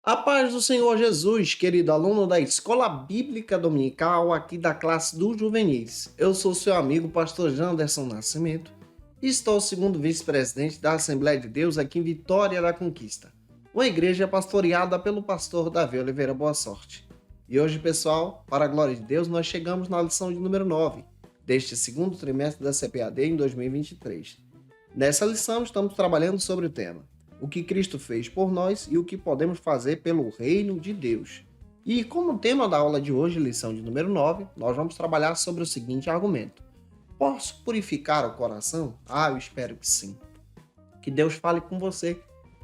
A paz do Senhor Jesus, querido aluno da Escola Bíblica Dominical, aqui da classe dos juvenis. Eu sou seu amigo, pastor Janderson Nascimento, e estou segundo vice-presidente da Assembleia de Deus aqui em Vitória da Conquista, uma igreja pastoreada pelo pastor Davi Oliveira Boa Sorte. E hoje, pessoal, para a glória de Deus, nós chegamos na lição de número 9, deste segundo trimestre da CPAD em 2023. Nessa lição, estamos trabalhando sobre o tema o que Cristo fez por nós e o que podemos fazer pelo reino de Deus. E como tema da aula de hoje, lição de número 9, nós vamos trabalhar sobre o seguinte argumento. Posso purificar o coração? Eu espero que sim. Que Deus fale com você.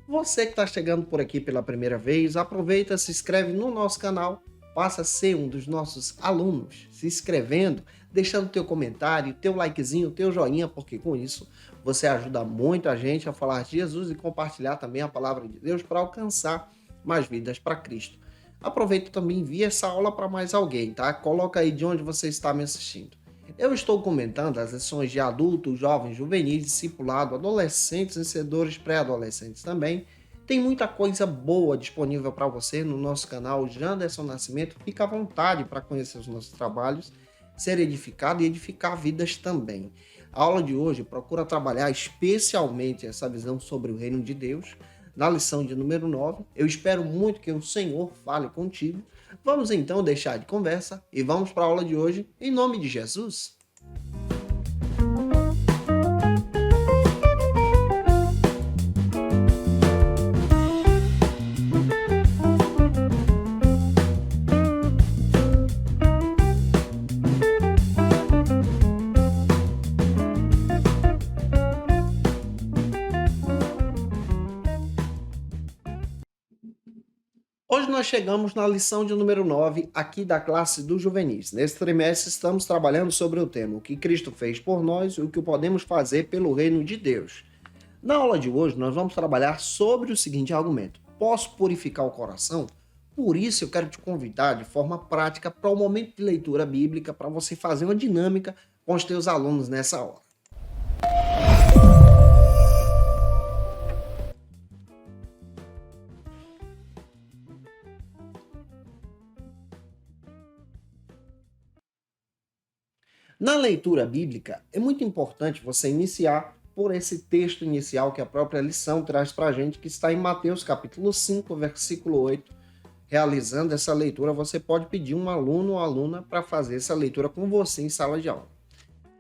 Você que está chegando por aqui pela primeira vez, aproveita, se inscreve no nosso canal, passa a ser um dos nossos alunos, se inscrevendo, deixando teu comentário, teu likezinho, teu joinha, porque com isso você ajuda muito a gente a falar de Jesus e compartilhar também a palavra de Deus para alcançar mais vidas para Cristo. Aproveita também e envia essa aula para mais alguém, tá? Coloca aí de onde você está me assistindo. Eu estou comentando as lições de adultos, jovens, juvenis, discipulado, adolescentes, vencedores, pré-adolescentes também. Tem muita coisa boa disponível para você no nosso canal Janderson Nascimento. Fica à vontade para conhecer os nossos trabalhos, ser edificado e edificar vidas também. A aula de hoje procura trabalhar especialmente essa visão sobre o reino de Deus. Na lição de número 9, eu espero muito que o Senhor fale contigo. Vamos então deixar de conversa e vamos para a aula de hoje, em nome de Jesus. Hoje nós chegamos na lição de número 9, aqui da classe dos juvenis. Nesse trimestre estamos trabalhando sobre o tema o que Cristo fez por nós e o que podemos fazer pelo reino de Deus. Na aula de hoje nós vamos trabalhar sobre o seguinte argumento. Posso purificar o coração? Por isso eu quero te convidar de forma prática para o momento de leitura bíblica, para você fazer uma dinâmica com os teus alunos nessa hora. Na leitura bíblica, é muito importante você iniciar por esse texto inicial que a própria lição traz para a gente, que está em Mateus capítulo 5, versículo 8. Realizando essa leitura, você pode pedir um aluno ou aluna para fazer essa leitura com você em sala de aula.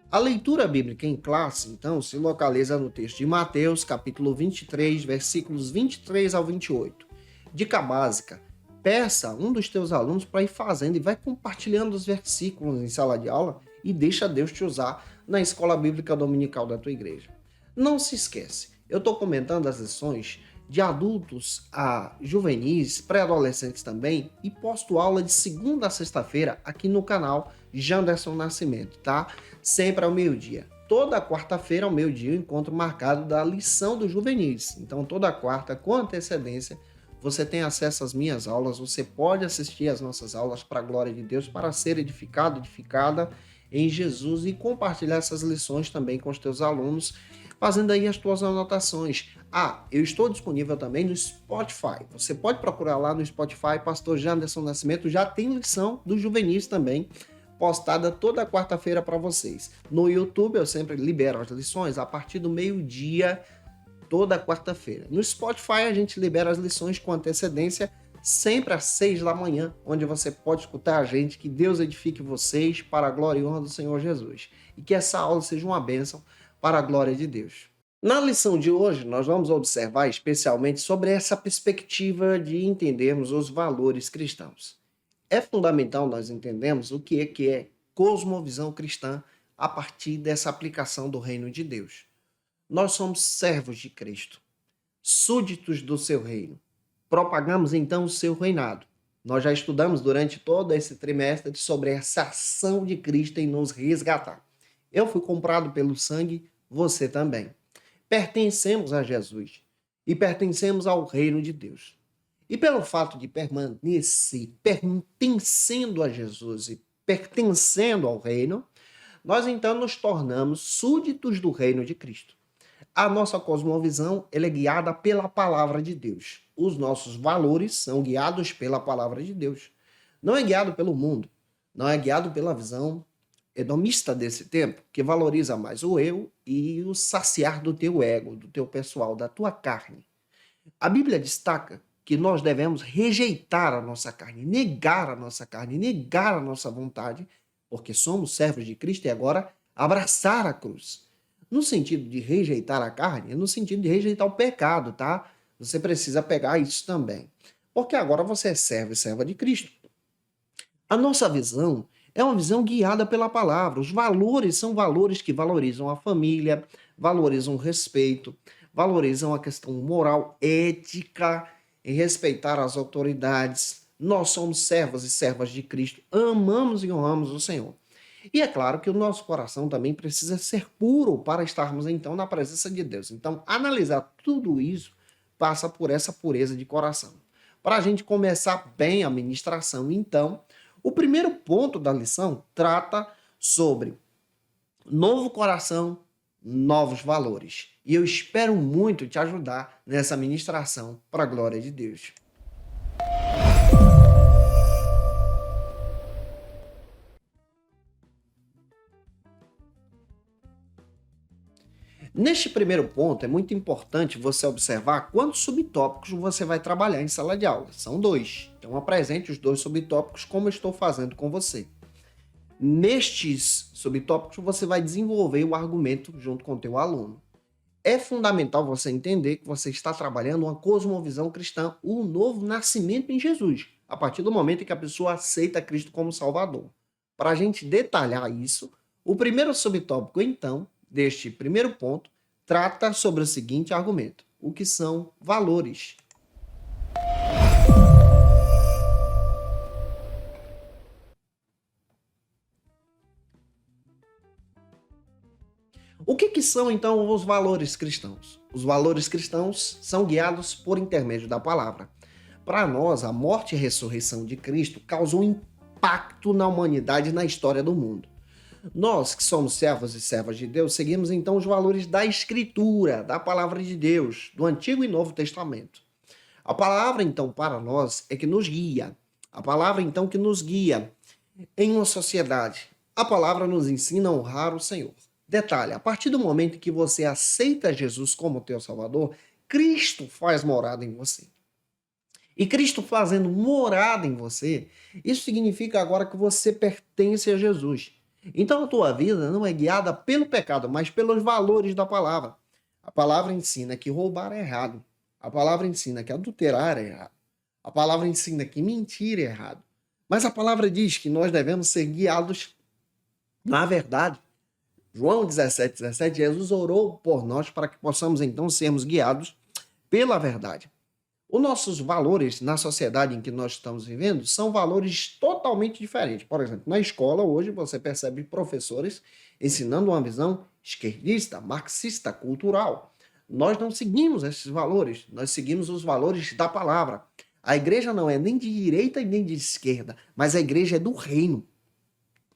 A leitura bíblica em classe, então, se localiza no texto de Mateus capítulo 23, versículos 23 ao 28. Dica básica. Peça um dos teus alunos para ir fazendo e vai compartilhando os versículos em sala de aula e deixa Deus te usar na escola bíblica dominical da tua igreja. Não se esquece, eu estou comentando as lições de adultos a juvenis, pré-adolescentes também, e posto aula de segunda a sexta-feira aqui no canal Janderson Nascimento, tá? Sempre ao meio-dia. Toda quarta-feira ao meio-dia o encontro marcado da lição dos juvenis. Então toda quarta, com antecedência, você tem acesso às minhas aulas, você pode assistir às nossas aulas para a glória de Deus, para ser edificado, edificada em Jesus e compartilhar essas lições também com os teus alunos, fazendo aí as tuas anotações. Eu estou disponível também no Spotify. Você pode procurar lá no Spotify, Pastor Janderson Nascimento, já tem lição dos juvenis também, postada toda quarta-feira para vocês. No YouTube eu sempre libero as lições a partir do meio-dia, toda quarta-feira. No Spotify a gente libera as lições com antecedência, sempre às 6 da manhã, onde você pode escutar a gente, que Deus edifique vocês para a glória e honra do Senhor Jesus. E que essa aula seja uma bênção para a glória de Deus. Na lição de hoje, nós vamos observar especialmente sobre essa perspectiva de entendermos os valores cristãos. É fundamental nós entendermos o que é cosmovisão cristã a partir dessa aplicação do reino de Deus. Nós somos servos de Cristo, súditos do seu reino. Propagamos então o seu reinado. Nós já estudamos durante todo esse trimestre sobre essa ação de Cristo em nos resgatar. Eu fui comprado pelo sangue, você também. Pertencemos a Jesus e pertencemos ao reino de Deus. E pelo fato de permanecer pertencendo a Jesus e pertencendo ao reino, nós então nos tornamos súditos do reino de Cristo. A nossa cosmovisão ela é guiada pela palavra de Deus. os nossos valores são guiados pela palavra de Deus. Não é guiado pelo mundo, não é guiado pela visão hedonista desse tempo, que valoriza mais o eu e o saciar do teu ego, do teu pessoal, da tua carne. A Bíblia destaca que nós devemos rejeitar a nossa carne, negar a nossa carne, negar a nossa vontade, porque somos servos de Cristo e agora abraçar a cruz. No sentido de rejeitar a carne, é no sentido de rejeitar o pecado, tá? Você precisa pegar isso também. Porque agora você é servo e serva de Cristo. A nossa visão é uma visão guiada pela palavra. Os valores são valores que valorizam a família, valorizam o respeito, valorizam a questão moral, ética, em respeitar as autoridades. Nós somos servos e servas de Cristo, amamos e honramos o Senhor. E é claro que o nosso coração também precisa ser puro para estarmos então na presença de Deus. Então, analisar tudo isso passa por essa pureza de coração. Para a gente começar bem a ministração, então, o primeiro ponto da lição trata sobre novo coração, novos valores. E eu espero muito te ajudar nessa ministração para a glória de Deus. Neste primeiro ponto, é muito importante você observar quantos subtópicos você vai trabalhar em sala de aula. São 2. Então, apresente os 2 subtópicos como eu estou fazendo com você. Nestes subtópicos, você vai desenvolver o argumento junto com o teu aluno. É fundamental você entender que você está trabalhando uma cosmovisão cristã, o novo nascimento em Jesus, a partir do momento em que a pessoa aceita Cristo como Salvador. Para a gente detalhar isso, o primeiro subtópico, então, deste primeiro ponto, trata sobre o seguinte argumento: o que são valores. O que são, então, os valores cristãos? Os valores cristãos são guiados por intermédio da palavra. Para nós, a morte e a ressurreição de Cristo causou um impacto na humanidade e na história do mundo. Nós, que somos servos e servas de Deus, seguimos então os valores da Escritura, da palavra de Deus, do Antigo e Novo Testamento. A palavra, então, para nós é que nos guia. A palavra, então, que nos guia em uma sociedade. A palavra nos ensina a honrar o Senhor. Detalhe, a partir do momento que você aceita Jesus como teu Salvador, Cristo faz morada em você. E Cristo fazendo morada em você, isso significa agora que você pertence a Jesus. Então a tua vida não é guiada pelo pecado, mas pelos valores da palavra. A palavra ensina que roubar é errado. A palavra ensina que adulterar é errado. A palavra ensina que mentir é errado. Mas a palavra diz que nós devemos ser guiados na verdade. João 17:17, Jesus orou por nós para que possamos então sermos guiados pela verdade. Os nossos valores na sociedade em que nós estamos vivendo são valores totalmente diferentes. Por exemplo, na escola hoje você percebe professores ensinando uma visão esquerdista, marxista, cultural. Nós não seguimos esses valores, nós seguimos os valores da palavra. A igreja não é nem de direita e nem de esquerda, mas a igreja é do reino.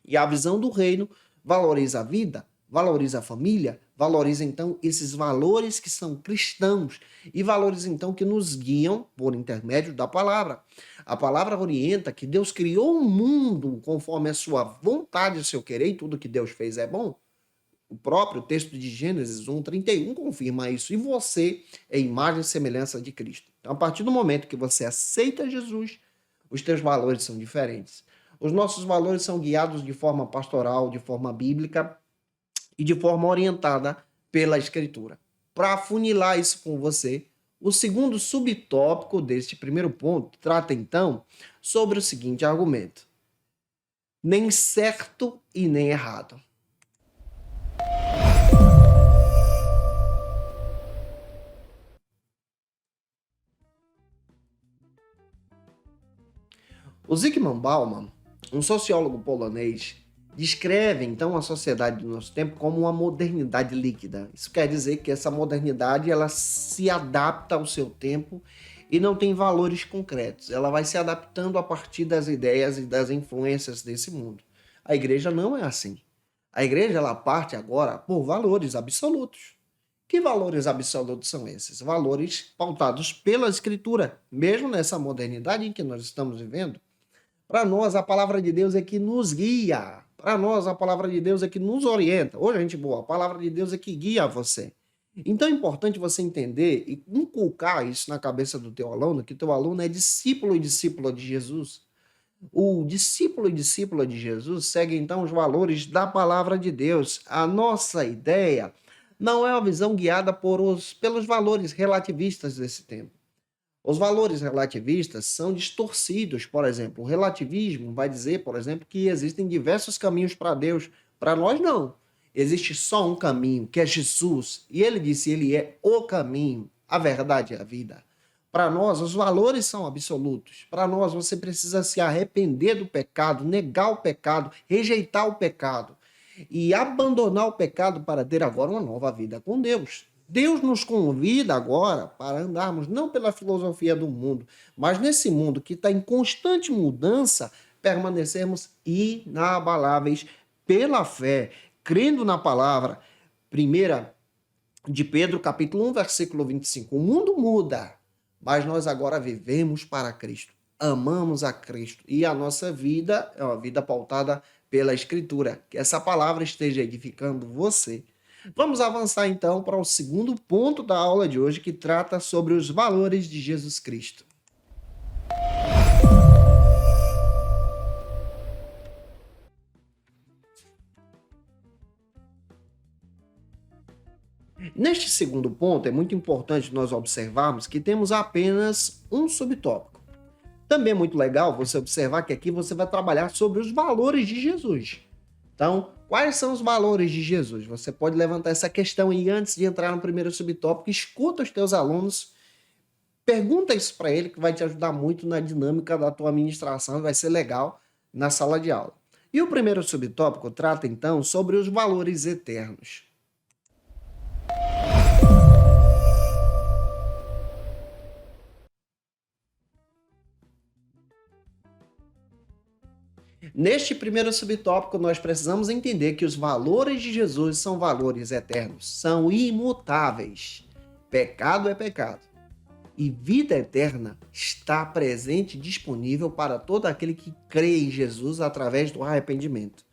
E a visão do reino valoriza a vida, valoriza a família, valoriza então esses valores que são cristãos e valores então que nos guiam por intermédio da palavra. A palavra orienta que Deus criou um mundo conforme a sua vontade, o seu querer, e tudo que Deus fez é bom. O próprio texto de Gênesis 1:31 confirma isso. E você é imagem e semelhança de Cristo. Então, a partir do momento que você aceita Jesus, os teus valores são diferentes. Os nossos valores são guiados de forma pastoral, de forma bíblica e de forma orientada pela Escritura. Para afunilar isso com você, o segundo subtópico deste primeiro ponto trata então sobre o seguinte argumento: nem certo e nem errado. O Zygmunt Bauman, um sociólogo polonês, descreve então a sociedade do nosso tempo como uma modernidade líquida. Isso quer dizer que essa modernidade ela se adapta ao seu tempo e não tem valores concretos. Ela vai se adaptando a partir das ideias e das influências desse mundo. A igreja não é assim. A igreja ela parte agora por valores absolutos. Que valores absolutos são esses? Valores pautados pela Escritura, mesmo nessa modernidade em que nós estamos vivendo. Para nós, a palavra de Deus é que nos guia. Para nós, a palavra de Deus é que nos orienta. Ô, gente boa, a palavra de Deus é que guia você. Então é importante você entender e inculcar isso na cabeça do teu aluno, que teu aluno é discípulo e discípula de Jesus. O discípulo e discípula de Jesus segue então os valores da palavra de Deus. A nossa ideia não é uma visão guiada pelos valores relativistas desse tempo. Os valores relativistas são distorcidos, por exemplo. O relativismo vai dizer, por exemplo, que existem diversos caminhos para Deus. Para nós, não. Existe só um caminho, que é Jesus. E ele disse, ele é o caminho, a verdade e a vida. Para nós, os valores são absolutos. Para nós, você precisa se arrepender do pecado, negar o pecado, rejeitar o pecado e abandonar o pecado para ter agora uma nova vida com Deus. Deus nos convida agora para andarmos não pela filosofia do mundo, mas nesse mundo que está em constante mudança, permanecermos inabaláveis pela fé, crendo na palavra. 1 de Pedro, capítulo 1, versículo 25. O mundo muda, mas nós agora vivemos para Cristo, amamos a Cristo e a nossa vida é uma vida pautada pela Escritura. Que essa palavra esteja edificando você. Vamos avançar então para o segundo ponto da aula de hoje, que trata sobre os valores de Jesus Cristo. Neste segundo ponto, é muito importante nós observarmos que temos apenas um subtópico. Também é muito legal você observar que aqui você vai trabalhar sobre os valores de Jesus. Então, quais são os valores de Jesus? Você pode levantar essa questão e antes de entrar no primeiro subtópico, escuta os teus alunos, pergunta isso para ele, que vai te ajudar muito na dinâmica da tua administração, vai ser legal na sala de aula. E o primeiro subtópico trata então sobre os valores eternos. Neste primeiro subtópico, nós precisamos entender que os valores de Jesus são valores eternos, são imutáveis. Pecado é pecado. E vida eterna está presente e disponível para todo aquele que crê em Jesus através do arrependimento.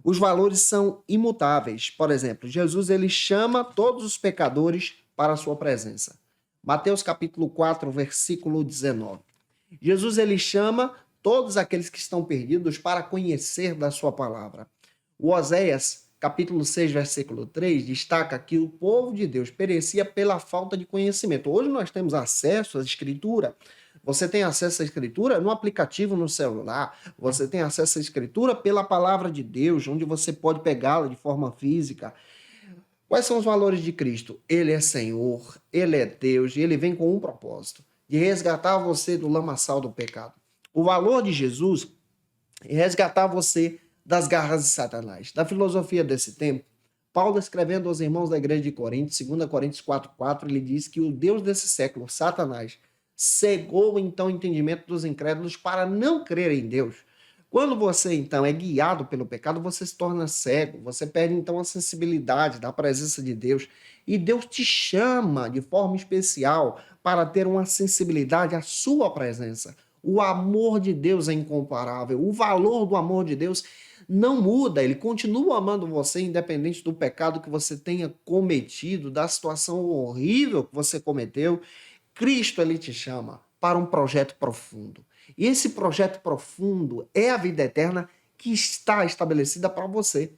Os valores são imutáveis. Por exemplo, Jesus ele chama todos os pecadores para a sua presença. Mateus capítulo 4, versículo 19. Jesus ele chama todos aqueles que estão perdidos para conhecer da sua palavra. O Oséias, capítulo 6, versículo 3, destaca que o povo de Deus perecia pela falta de conhecimento. Hoje nós temos acesso à Escritura. Você tem acesso à Escritura no aplicativo no celular. Você tem acesso à Escritura pela palavra de Deus, onde você pode pegá-la de forma física. Quais são os valores de Cristo? Ele é Senhor, Ele é Deus e Ele vem com um propósito, de resgatar você do lamaçal do pecado. O valor de Jesus é resgatar você das garras de Satanás. Da filosofia desse tempo, Paulo, escrevendo aos irmãos da igreja de Corinto, 2 Coríntios 4,4, ele diz que o Deus desse século, Satanás, cegou então o entendimento dos incrédulos para não crer em Deus. Quando você então é guiado pelo pecado, você se torna cego, você perde então a sensibilidade da presença de Deus e Deus te chama de forma especial para ter uma sensibilidade à sua presença. O amor de Deus é incomparável. O valor do amor de Deus não muda. Ele continua amando você, independente do pecado que você tenha cometido, da situação horrível que você cometeu. Cristo, ele te chama para um projeto profundo. E esse projeto profundo é a vida eterna que está estabelecida para você.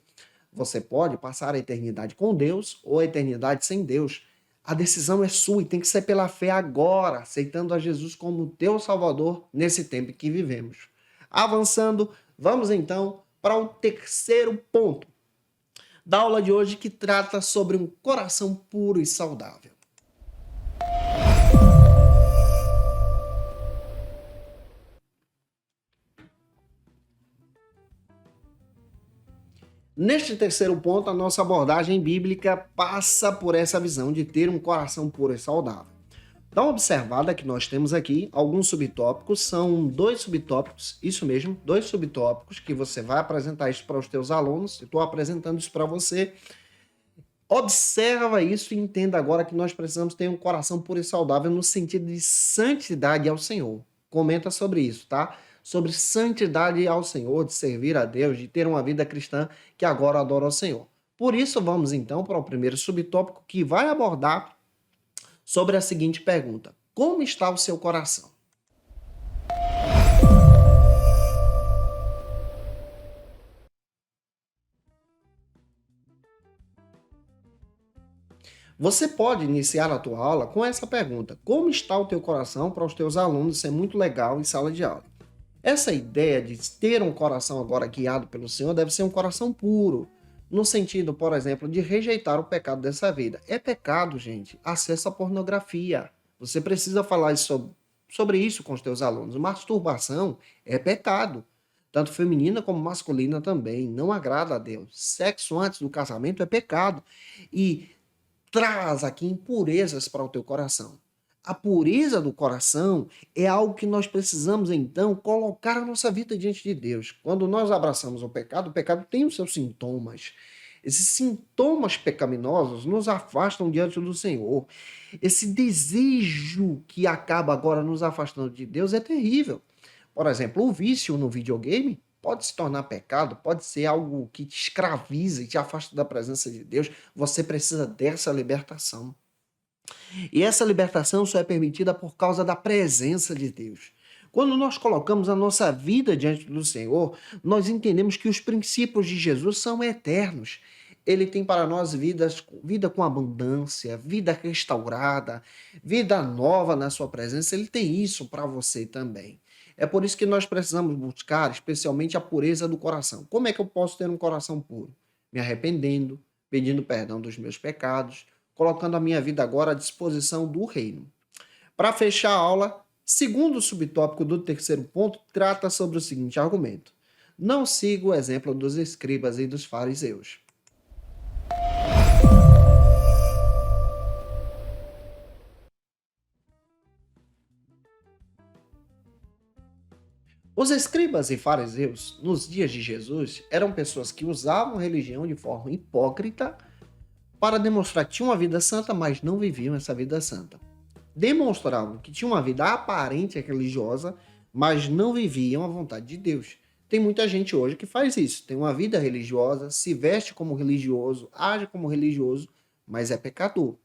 Você pode passar a eternidade com Deus ou a eternidade sem Deus. A decisão é sua e tem que ser pela fé agora, aceitando a Jesus como teu Salvador nesse tempo em que vivemos. Avançando, vamos então para o terceiro ponto da aula de hoje, que trata sobre um coração puro e saudável. Neste terceiro ponto, a nossa abordagem bíblica passa por essa visão de ter um coração puro e saudável. Dá uma observada que nós temos aqui alguns subtópicos, são 2 subtópicos, isso mesmo, 2 subtópicos que você vai apresentar isso para os teus alunos, eu estou apresentando isso para você. Observa isso e entenda agora que nós precisamos ter um coração puro e saudável no sentido de santidade ao Senhor. Comenta sobre isso, tá? Sobre santidade ao Senhor, de servir a Deus, de ter uma vida cristã que agora adora ao Senhor. Por isso, vamos então para o primeiro subtópico que vai abordar sobre a seguinte pergunta: como está o seu coração? Você pode iniciar a tua aula com essa pergunta: como está o teu coração, para os teus alunos? Isso é muito legal em sala de aula. Essa ideia de ter um coração agora guiado pelo Senhor deve ser um coração puro, no sentido, por exemplo, de rejeitar o pecado dessa vida. É pecado, gente, acesso à pornografia. Você precisa falar sobre isso com os teus alunos. Masturbação é pecado, tanto feminina como masculina também. Não agrada a Deus. Sexo antes do casamento é pecado. E traz aqui impurezas para o teu coração. A pureza do coração é algo que nós precisamos, então, colocar a nossa vida diante de Deus. Quando nós abraçamos o pecado tem os seus sintomas. Esses sintomas pecaminosos nos afastam diante do Senhor. Esse desejo que acaba agora nos afastando de Deus é terrível. Por exemplo, o vício no videogame pode se tornar pecado, pode ser algo que te escraviza e te afasta da presença de Deus. Você precisa dessa libertação. E essa libertação só é permitida por causa da presença de Deus. Quando nós colocamos a nossa vida diante do Senhor, nós entendemos que os princípios de Jesus são eternos. Ele tem para nós vida com abundância, vida restaurada, vida nova na sua presença. Ele tem isso para você também. É por isso que nós precisamos buscar especialmente a pureza do coração. Como é que eu posso ter um coração puro? Me arrependendo, pedindo perdão dos meus pecados, colocando a minha vida agora à disposição do reino. Para fechar a aula, segundo subtópico do terceiro ponto, trata sobre o seguinte argumento: não siga o exemplo dos escribas e dos fariseus. Os escribas e fariseus, nos dias de Jesus, eram pessoas que usavam a religião de forma hipócrita para demonstrar que tinham uma vida santa, mas não viviam essa vida santa. Demonstravam que tinham uma vida aparente religiosa, mas não viviam a vontade de Deus. Tem muita gente hoje que faz isso, tem uma vida religiosa, se veste como religioso, age como religioso, mas é pecador.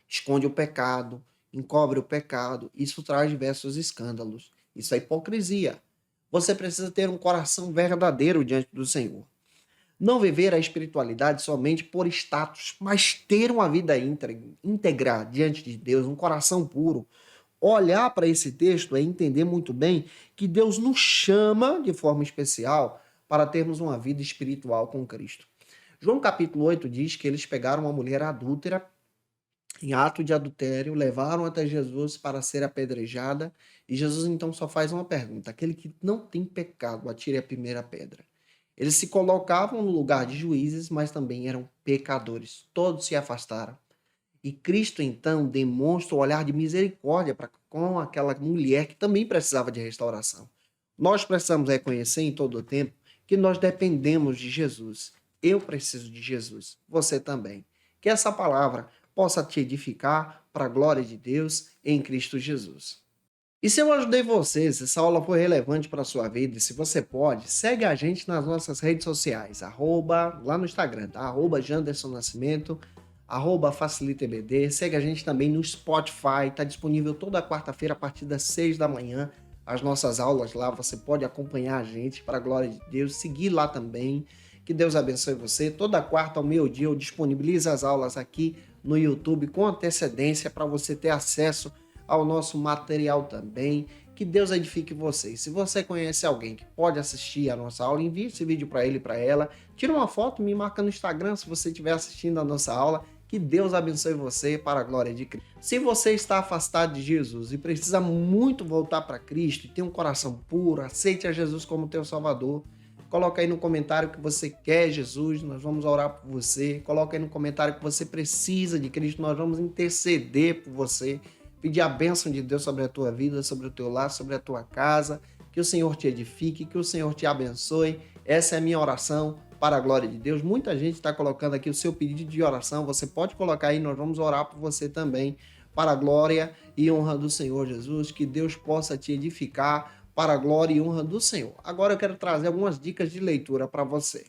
Esconde o pecado, encobre o pecado, isso traz diversos escândalos. Isso é hipocrisia. Você precisa ter um coração verdadeiro diante do Senhor. Não viver a espiritualidade somente por status, mas ter uma vida íntegra diante de Deus, um coração puro. Olhar para esse texto é entender muito bem que Deus nos chama de forma especial para termos uma vida espiritual com Cristo. João capítulo 8 diz que eles pegaram uma mulher adúltera em ato de adultério, levaram até Jesus para ser apedrejada, e Jesus então só faz uma pergunta: aquele que não tem pecado, atire a primeira pedra. Eles se colocavam no lugar de juízes, mas também eram pecadores. Todos se afastaram. E Cristo então demonstra o olhar de misericórdia para com aquela mulher que também precisava de restauração. Nós precisamos reconhecer em todo o tempo que nós dependemos de Jesus. Eu preciso de Jesus, você também. Que essa palavra possa te edificar para a glória de Deus em Cristo Jesus. E se eu ajudei você, se essa aula foi relevante para a sua vida, e se você pode, segue a gente nas nossas redes sociais, lá no Instagram, tá? @Janderson Nascimento, @FacilitaEBD, segue a gente também no Spotify, está disponível toda quarta-feira a partir das 6 da manhã, as nossas aulas lá, você pode acompanhar a gente para a glória de Deus, seguir lá também, que Deus abençoe você. Toda quarta ao meio-dia eu disponibilizo as aulas aqui no YouTube com antecedência para você ter acesso ao nosso material também. Que Deus edifique vocês. Se você conhece alguém que pode assistir a nossa aula, envie esse vídeo para ele e para ela. Tira uma foto, me marca no Instagram se você estiver assistindo a nossa aula. Que Deus abençoe você para a glória de Cristo. Se você está afastado de Jesus e precisa muito voltar para Cristo e tem um coração puro, aceite a Jesus como teu Salvador. Coloca aí no comentário que você quer Jesus, nós vamos orar por você. Coloca aí no comentário que você precisa de Cristo, nós vamos interceder por você. Pedir a bênção de Deus sobre a tua vida, sobre o teu lar, sobre a tua casa. Que o Senhor te edifique, que o Senhor te abençoe. Essa é a minha oração para a glória de Deus. Muita gente está colocando aqui o seu pedido de oração. Você pode colocar aí, nós vamos orar por você também, para a glória e honra do Senhor Jesus. Que Deus possa te edificar para a glória e honra do Senhor. Agora eu quero trazer algumas dicas de leitura para você.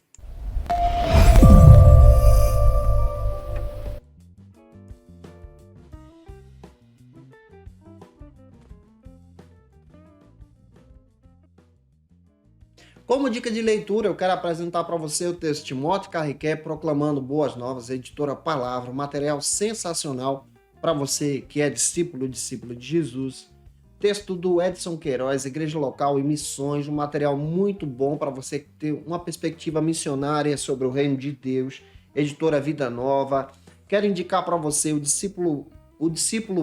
Como dica de leitura, eu quero apresentar para você o texto de Timóteo Carriqué, Proclamando Boas Novas, editora Palavra, um material sensacional para você que é discípulo de Jesus. Texto do Edson Queiroz, Igreja Local e Missões, um material muito bom para você ter uma perspectiva missionária sobre o reino de Deus, editora Vida Nova. Quero indicar para você o Discípulo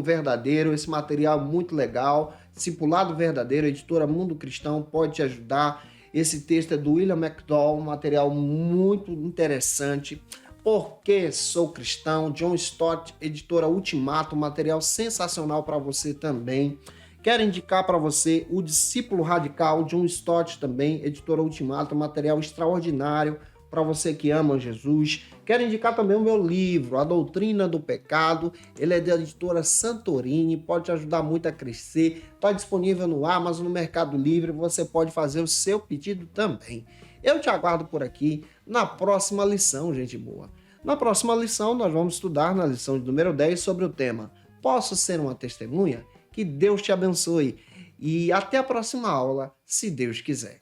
Verdadeiro, esse material muito legal, Discipulado Verdadeiro, editora Mundo Cristão, pode te ajudar. Esse texto é do William McDowell, um material muito interessante. Por que sou cristão? John Stott, editora Ultimato, um material sensacional para você também. Quero indicar para você o Discípulo Radical, John Stott também, editora Ultimato, um material extraordinário para você que ama Jesus. Quero indicar também o meu livro, A Doutrina do Pecado. Ele é da editora Santorini, pode te ajudar muito a crescer. Está disponível no Amazon, no Mercado Livre. Você pode fazer o seu pedido também. Eu te aguardo por aqui na próxima lição, gente boa. Na próxima lição, nós vamos estudar na lição de número 10 sobre o tema Posso ser uma testemunha? Que Deus te abençoe. E até a próxima aula, se Deus quiser.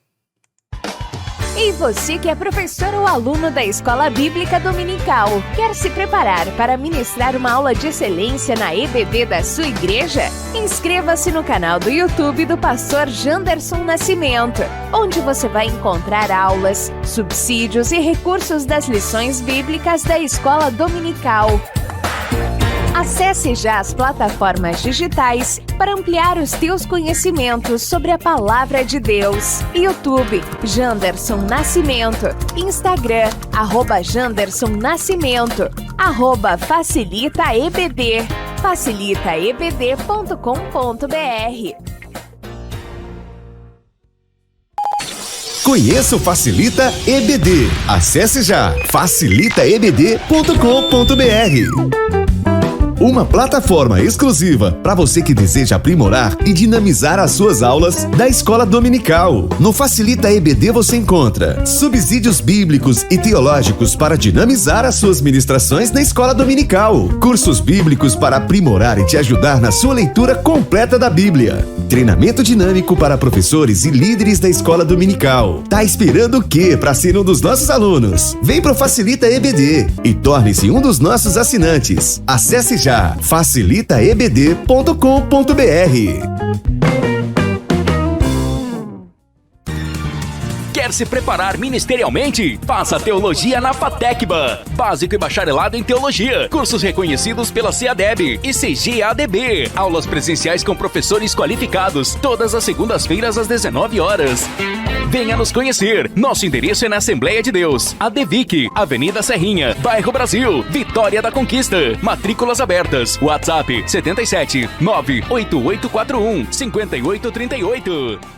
E você que é professor ou aluno da Escola Bíblica Dominical, quer se preparar para ministrar uma aula de excelência na EBD da sua igreja? Inscreva-se no canal do YouTube do pastor Janderson Nascimento, onde você vai encontrar aulas, subsídios e recursos das lições bíblicas da Escola Dominical. Acesse já as plataformas digitais para ampliar os teus conhecimentos sobre a Palavra de Deus. YouTube, Janderson Nascimento. Instagram, @Janderson Nascimento. @FacilitaEBD. facilitaebd.com.br. Conheça o Facilita EBD. Acesse já facilitaebd.com.br. Uma plataforma exclusiva para você que deseja aprimorar e dinamizar as suas aulas da Escola Dominical. No Facilita EBD você encontra subsídios bíblicos e teológicos para dinamizar as suas ministrações na Escola Dominical, cursos bíblicos para aprimorar e te ajudar na sua leitura completa da Bíblia, treinamento dinâmico para professores e líderes da Escola Dominical. Tá esperando o quê para ser um dos nossos alunos? Vem pro Facilita EBD e torne-se um dos nossos assinantes. Acesse já facilitaebd.com.br. Quer se preparar ministerialmente? Faça Teologia na FATECBA. Básico e bacharelado em Teologia. Cursos reconhecidos pela CEADEB e CGADB. Aulas presenciais com professores qualificados. Todas as segundas-feiras às 19 horas. Venha nos conhecer. Nosso endereço é na Assembleia de Deus, ADVIC, Avenida Serrinha, Bairro Brasil, Vitória da Conquista. Matrículas abertas. WhatsApp 77 98841 5838.